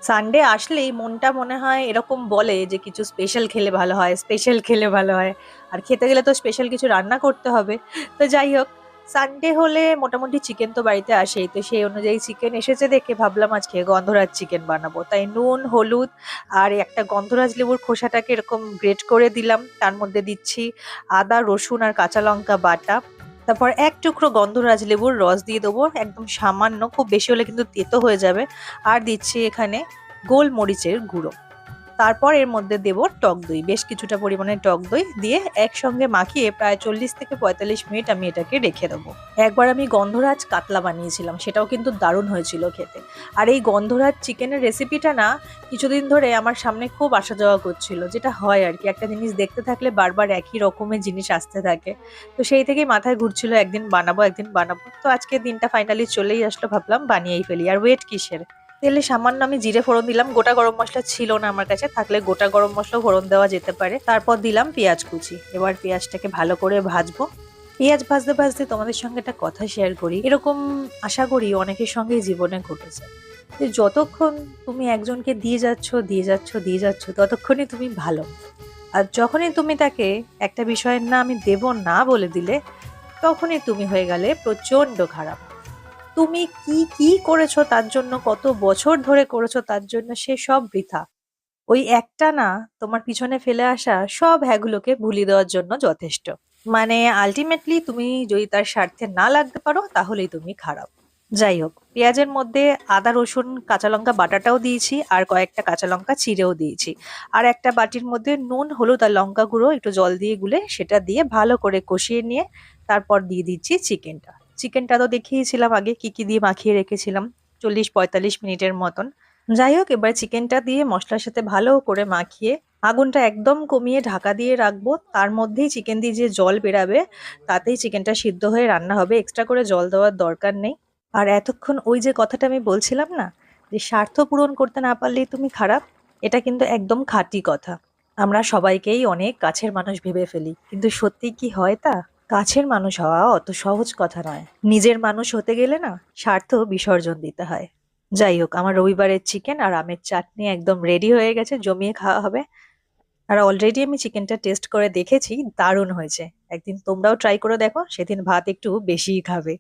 Sunday আসলেই মনটা মনে হয় এরকম বলে যে কিছু স্পেশাল খেলে ভালো হয়, স্পেশাল খেলে ভালো হয়। আর খেতে গেলে তো স্পেশাল কিছু রান্না করতে হবে। তো যাই হোক, সানডে হলে মোটামুটি চিকেন তো বাড়িতে আসেই। তো সেই অনুযায়ী চিকেন এসেছে দেখে ভাবলাম আজকে গন্ধরাজ চিকেন বানাবো। তাই নুন, হলুদ আর একটা গন্ধরাজ লেবুর খোসাটাকে এরকম গ্রেট করে দিলাম। তার মধ্যে দিচ্ছি আদা, রসুন আর কাঁচা লঙ্কা বাটা। তারপর এক টুকরো গন্ধরাজ লেবুর রস দিয়ে দেবো, একদম সামান্য, খুব বেশি হলে কিন্তু তেতো হয়ে যাবে। আর দিচ্ছি এখানে গোলমরিচের গুঁড়ো। তারপর এর মধ্যে দেব টক দই, বেশ কিছুটা পরিমাণে টক দই দিয়ে একসঙ্গে মাখিয়ে প্রায় 40 থেকে 45 মিনিট আমি এটাকে রেখে দেবো। একবার আমি গন্ধরাজ কাতলা বানিয়েছিলাম, সেটাও কিন্তু দারুণ হয়েছিল খেতে। আর এই গন্ধরাজ চিকেনের রেসিপিটা না কিছুদিন ধরে আমার সামনে খুব আসা যাওয়া করছিল, যেটা হয় আর কি, একটা জিনিস দেখতে থাকলে বারবার একই রকমের জিনিস আসতে থাকে। তো সেই থেকেই মাথায় ঘুরছিল একদিন বানাবো একদিন বানাবো। তো আজকে দিনটা ফাইনালি চলেই আসলো, ভাবলাম বানিয়েই ফেলি। আর ওয়েট কিসের, তেলে সামান্য আমি জিরে ফোড়ন দিলাম, গোটা গরম মশলা ছিল না আমার কাছে, থাকলে গোটা গরম মশলা ফোড়ন দেওয়া যেতে পারে। তারপর দিলাম পেঁয়াজ কুচি। এবার পেঁয়াজটাকে ভালো করে ভাজবো। পেঁয়াজ ভাজতে ভাজতে তোমাদের সঙ্গে একটা কথা শেয়ার করি, এরকম আশা করি অনেকের সঙ্গেই জীবনে ঘটেছে যে যতক্ষণ তুমি একজনকে দিয়ে যাচ্ছ দিয়ে যাচ্ছ দিয়ে যাচ্ছ ততক্ষণই তুমি ভালো। আর যখনই তুমি তাকে একটা বিষয়ের না আমি দেব না বলে দিলে, তখনই তুমি হয়ে গেলে প্রচন্ড খারাপ। তুমি কি কি করেছো তার জন্য, কত বছর ধরে করেছো তার জন্য, সে সব বৃথা। ওই একটা না তোমার পিছনে ফেলে আসা সব হ্যাগুলোকে ভুলিয়ে দেওয়ার জন্য যথেষ্ট। মানে আলটিমেটলি তুমি যদি তার স্বার্থে না লাগতে পারো তাহলেই তুমি খারাপ। যাই হোক, পেঁয়াজের মধ্যে আদা রসুন কাঁচা লঙ্কা বাটাটাও দিয়েছি, আর কয়েকটা কাঁচা লঙ্কা চিড়েও দিয়েছি। আর একটা বাটির মধ্যে নুন, হলুদ আর লঙ্কা গুঁড়ো একটু জল দিয়ে গুলে সেটা দিয়ে ভালো করে কষিয়ে নিয়ে তারপর দিয়ে দিচ্ছি চিকেনটা। চিকেনটা তো দেখিয়েছিলাম আগে কি কি দিয়ে মাখিয়ে রেখেছিলাম, 40 45 মিনিটের মতন। যাই হোক, এবার চিকেনটা দিয়ে মশলার সাথে ভালো করে মাখিয়ে আগুনটা একদম কমিয়ে ঢাকা দিয়ে রাখবো। তার মধ্যেই চিকেন দিয়ে যে জল বেরাবে তাতেই চিকেনটা সিদ্ধ হয়ে রান্না হবে, এক্সট্রা করে জল দেওয়ার দরকার নেই। আর এতক্ষণ ওই যে কথাটা আমি বলছিলাম না, যে স্বার্থ পূরণ করতে না পারলেই তুমি খারাপ, এটা কিন্তু একদম খাঁটি কথা। আমরা সবাইকেই অনেক কাছের মানুষ ভেবে ফেলি, কিন্তু সত্যি কি হয় তা? কাছের মানুষ হওয়া অত সহজ কথা নয়। নিজের মানুষ হতে গেলে না স্বার্থ বিসর্জন দিতে হয়। যাই হোক, আমার রবিবারের চিকেন আর আমের চাটনি একদম রেডি হয়ে গেছে, জমিয়ে খাওয়া হবে। আর অলরেডি আমি চিকেনটা টেস্ট করে দেখেছি, দারুণ হয়েছে। একদিন তোমরাও ট্রাই করে দেখো, সেদিন ভাত একটু বেশিই খাবে।